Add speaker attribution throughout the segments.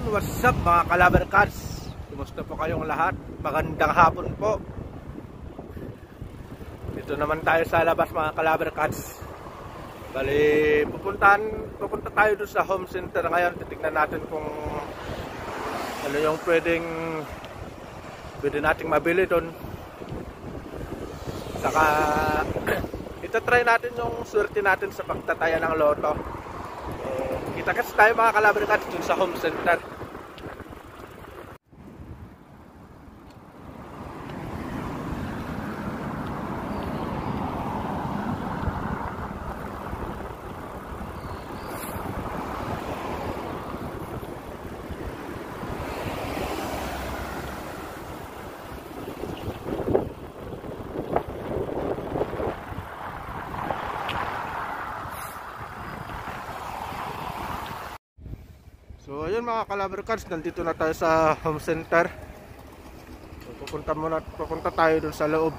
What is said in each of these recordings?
Speaker 1: what's up mga Calabar Cats? Kumusta po kayong lahat? Magandang hapon po. Dito naman tayo sa labas mga Calabar Cats. Bali, pupunta tayo doon sa home center ngayon. Titignan natin kung ano yung pwede nating mabili doon. Saka itatry natin yung swerte natin sa pagtataya ng loto. Kita-kits tayo mga Calabar Cats dun sa home center. So ayun mga Calabar Cats, nandito na tayo sa home center. So, pupunta tayo dun sa loob.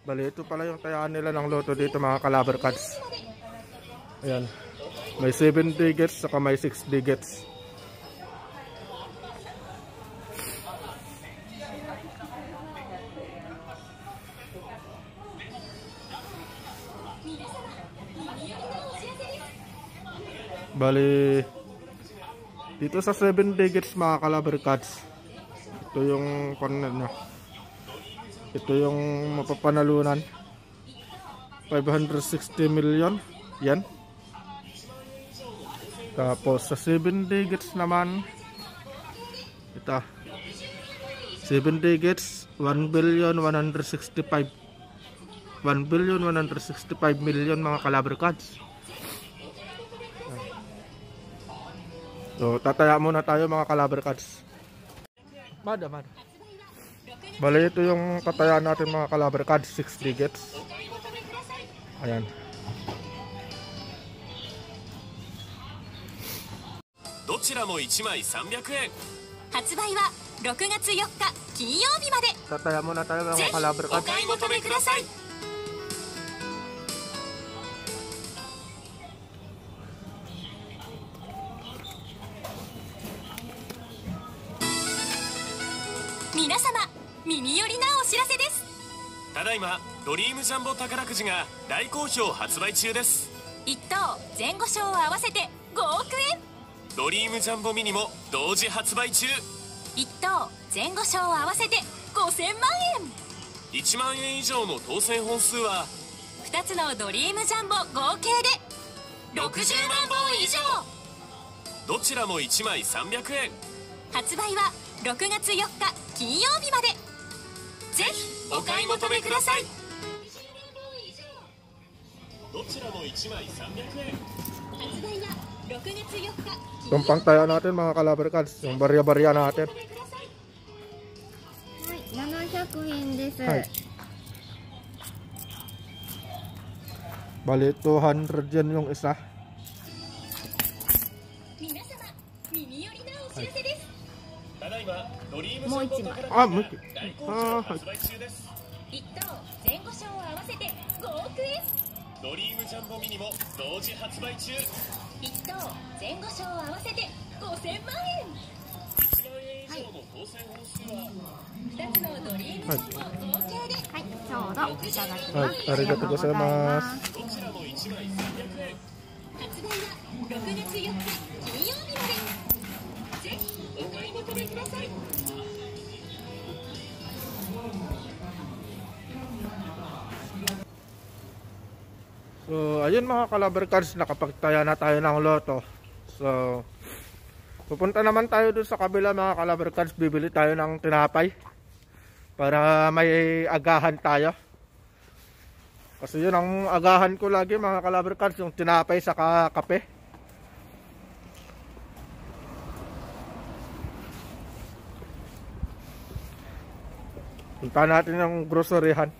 Speaker 1: Bali, ito pala yung tayaan nila ng loto dito mga Calabar Cats. Ayan, may 7 digits saka may 6 digits. Bali, dito sa 7 digits mga Calabar Cats, ito yung ito yung mapapanalunan, 560 million yan. Tapos sa 7 digits naman, ito 7 digits, 1,165 million mga Calabar Cats. So, tataya muna tayo mga Calabar Cats. Mada. Bali, ito yung tataya natin mga Calabar Cats, 6 digits. Ayan.
Speaker 2: Dochira mo 1枚300円。
Speaker 3: 発売は6月4日金曜日まで。
Speaker 1: Tataya muna tayo mga Calabar
Speaker 2: お
Speaker 1: Cats.
Speaker 2: 買い求めください。
Speaker 3: 皆様、耳寄りなお知らせです。
Speaker 2: ただいまドリームジャンボ宝くじが大好評発売中です。
Speaker 3: 1等前後賞を合わせて5億円、
Speaker 2: ドリームジャンボミニも同時発売中。
Speaker 3: 1等前後賞を合わせて5000万円、
Speaker 2: 1万円以上の当選本数は
Speaker 3: 2つのドリームジャンボ合計で60万本以上。
Speaker 2: どちらも1枚300円。
Speaker 3: 発売は6月4日金曜日まで。ぜひ
Speaker 2: お買い求めください。どちらも1枚300円。
Speaker 3: 発売は6月4日。
Speaker 1: Yung pangtaya natin mga Calabar Cats, yung barya-barya natin.
Speaker 4: はい、700円です。
Speaker 1: はい。Bali, 200 yan yung isa.
Speaker 3: 皆様、耳寄りなお知らせです。
Speaker 2: ただいまドリームジャンボ宝くじ
Speaker 1: あ、もう一
Speaker 2: が大好評発売中です。
Speaker 3: 1等前後賞を合わせて5億円、
Speaker 2: ドリームジャンボミニも同時発売中。
Speaker 3: 1等前後賞を合わせて5000万円、
Speaker 2: 1万円以上の当選本数は
Speaker 3: 2つのドリームジャンボ合計で
Speaker 4: はい、ちょうどいただき
Speaker 1: は
Speaker 4: ます。
Speaker 1: い、ありがとうございます。
Speaker 2: どちらも1枚300円。
Speaker 3: 発売は6月4日金曜日まで。ぜひお買い求めください。
Speaker 1: So, ayun mga Calabar Cats, nakapagtaya na tayo ng loto. So, pupunta naman tayo dun sa kabila mga Calabar Cats, bibili tayo ng tinapay para may agahan tayo. Kasi yun ang agahan ko lagi mga Calabar Cats, yung tinapay sa kape. Punta natin yung groceryhan.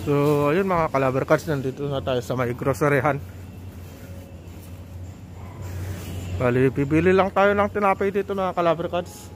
Speaker 1: So ayun mga Calabar Cats, nandito na tayo sa may groceryhan. Bali, bibili lang tayo ng tinapay dito mga Calabar Cats.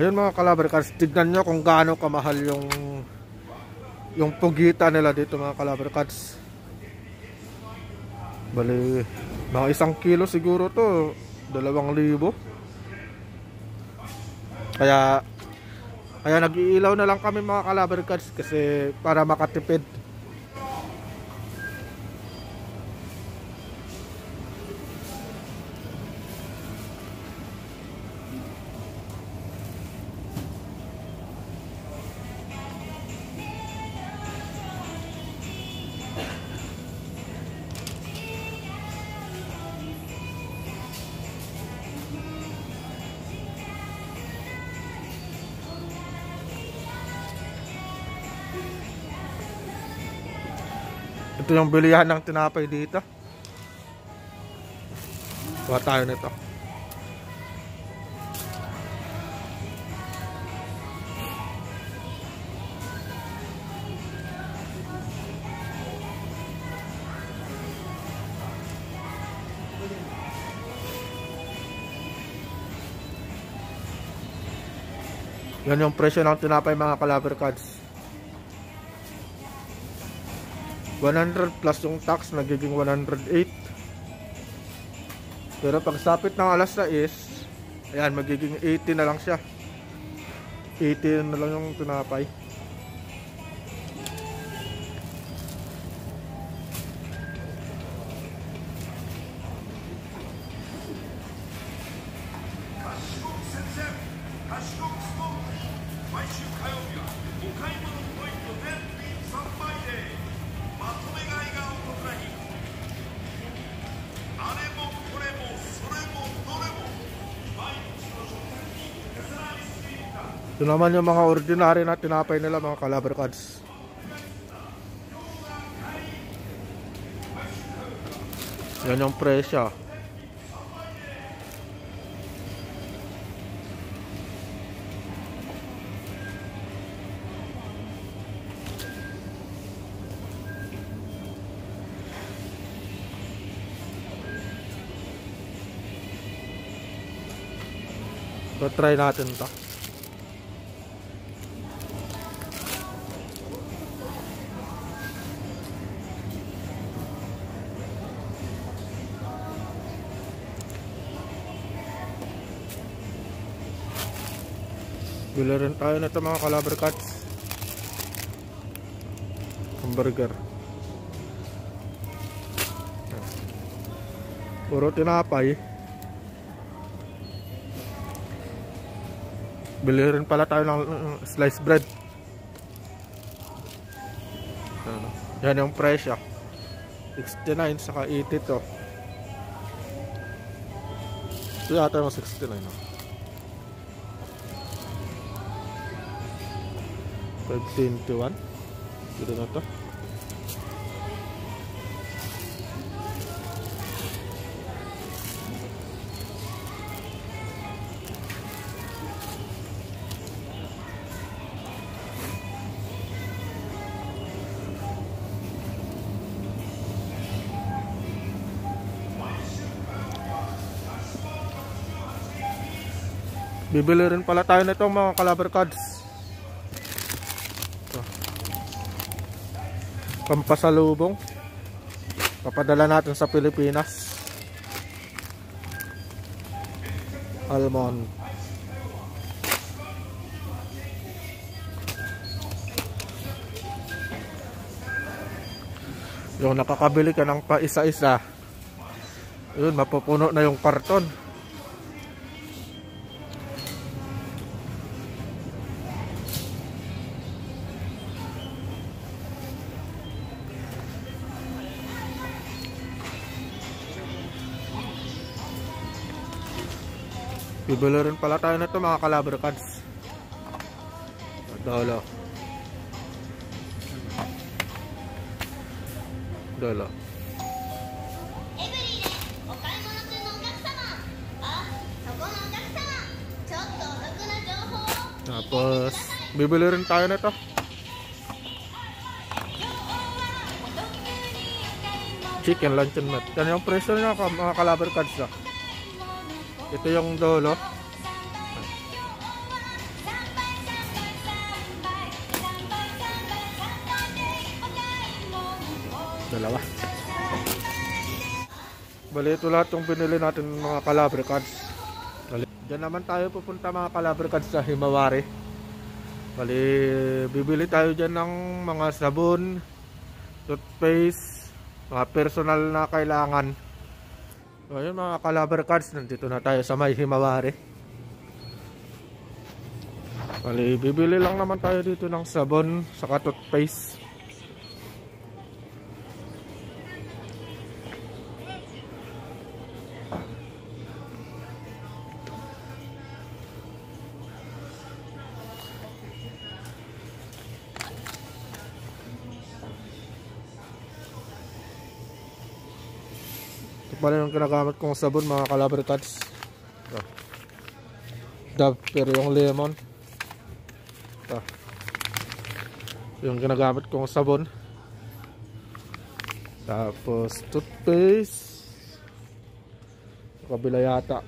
Speaker 1: ayun mga kalabar cards, tignan nyo kung gaano kamahal yung pugita nila dito mga kalabar cards. Bali, mga 1 kilo siguro to, 2,000. Kaya nag-iilaw na lang kami mga kalabar cards kasi para makatipid. Ito yung bilihan ng tinapay dito. Kuha tayo nito. Yan yung presyo ng tinapay mga kalabar cards. 100 plus yung tax, nagiging 108. Pero pag sapit ng alas 6, ayan, magiging 80 na lang siya. 80 na lang yung tinapay. Ito naman yung mga ordinary na tinapay nila mga kalabar cards. Yan yung presyo. So try natin to. Bili rin tayo na ito mga kalabar cards. Hamburger. Puro tinapay. Bili rin pala tayo ng sliced bread. Yan yung presyo. 69 saka 80 to. Ito yata yung 69 no? 521. Dito na to. Bibili rin pala tayo na itong mga kalabar cards. Pampasalubong. Papadala natin sa Pilipinas. Almond. Yung nakakabili ka ng pa isa-isa, yun, mapupuno na yung karton. Bibili rin pala tayo na ito mga kalabar cards. Dolo. Tapos bibili rin tayo na ito. Chicken luncheon meat. Yan yung presyo niya mga kalabar cards. Ito yung dolo. Dalawa. Bali, ito lahat yung binili natin mga Calabre cards. Bali, dyan naman tayo pupunta mga Calabre cards sa Himawari. Bali, bibili tayo dyan ng mga sabon, toothpaste, mga personal na kailangan. So ayun mga Calabre cards, nandito na tayo sa may Himawari. Bali, bibili lang naman tayo dito ng sabon saka toothpaste. Ito pala yung ginagamit kong sabon mga Calabre cards. Dove, pero yung lemon. Ito yung ginagamit kong sabon. Tapos toothpaste kabila yata.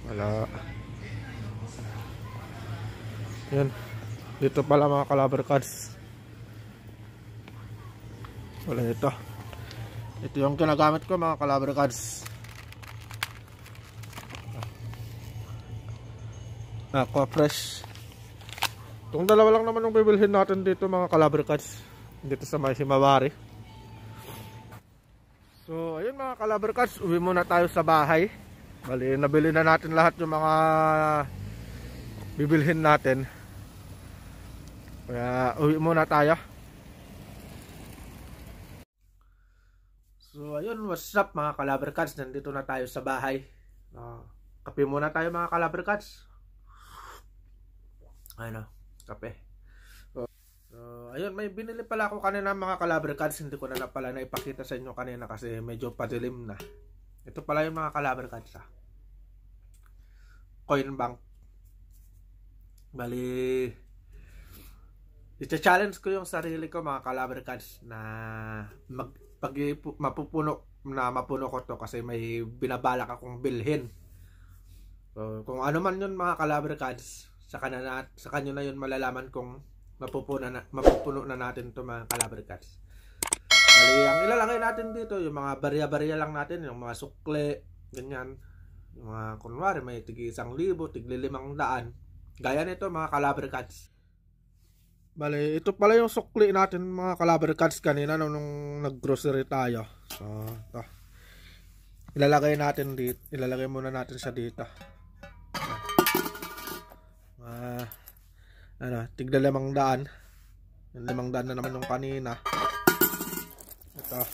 Speaker 1: Wala. Yan. Dito pala mga Calabre cards. Wala ito. Ito yung ginagamit ko mga Calabre cards. Aqua Fresh. Itong dalawa lang naman yung bibilhin natin dito mga Calabre cards. Dito sa may Himawari. So ayun mga Calabre cards, uwi muna tayo sa bahay. Bali, nabili na natin lahat yung mga bibilhin natin. Kaya uwi muna tayo. So ayun, what's up mga Calabre cards, nandito na tayo sa bahay. Kape muna tayo mga Calabre cards. Ayun o, kape. So ayun, may binili pala ako kanina mga Calabre cards. Hindi ko na pala naipakita sa inyo kanina kasi medyo padilim na. Ito pala yung mga Calabre cards Coin bank. Bali, i-challenge ko yung sarili ko mga Calabre cards na mapupuno ko to kasi may binabalak akong bilhin. So kung ano man yun mga Calabre cards, sa kanyo na yun malalaman kung mapupuno na natin to mga Calabre cards. Bali, ang ilalagay natin dito yung mga barya-barya lang natin, yung mga sukle, ganyan. Yung mga kunwari may tigi 1,000, tigli 500. Gaya nito mga Calabre cards. Bale, ito pala yung sukli natin mga Calabre cards kanina nung nag-grocery tayo. So, ito. Ilalagay natin dito. Ilalagay muna natin siya dito. Tigda 500. Yung 500 na naman yung kanina. Ito.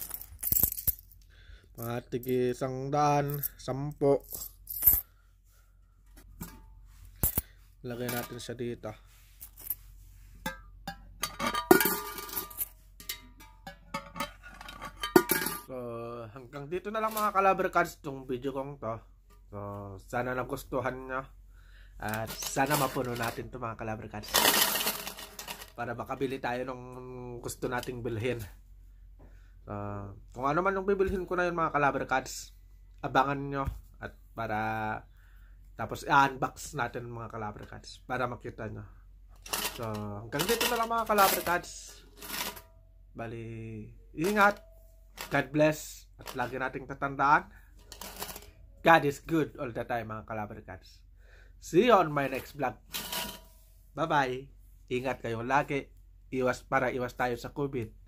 Speaker 1: Mga tigi 100, 10. Ilagay natin siya dito. So, hanggang dito na lang mga Calabre cards itong video kong to. So, sana nagustuhan nyo. At sana mapuno natin ito mga Calabre cards. Para makabili tayo ng gusto nating bilhin. So, kung ano man yung bibilhin ko na yun mga Calabre cards, abangan nyo. At para tapos i-unbox natin mga Calabre cards para makita nyo. So, hanggang dito na lang mga Calabre cards. Bali, ingat. God bless. At lagi nating tatandaan, God is good all the time mga Calabre cards. See you on my next vlog. Bye bye. Ingat kayo lagi. Iwas tayo sa COVID.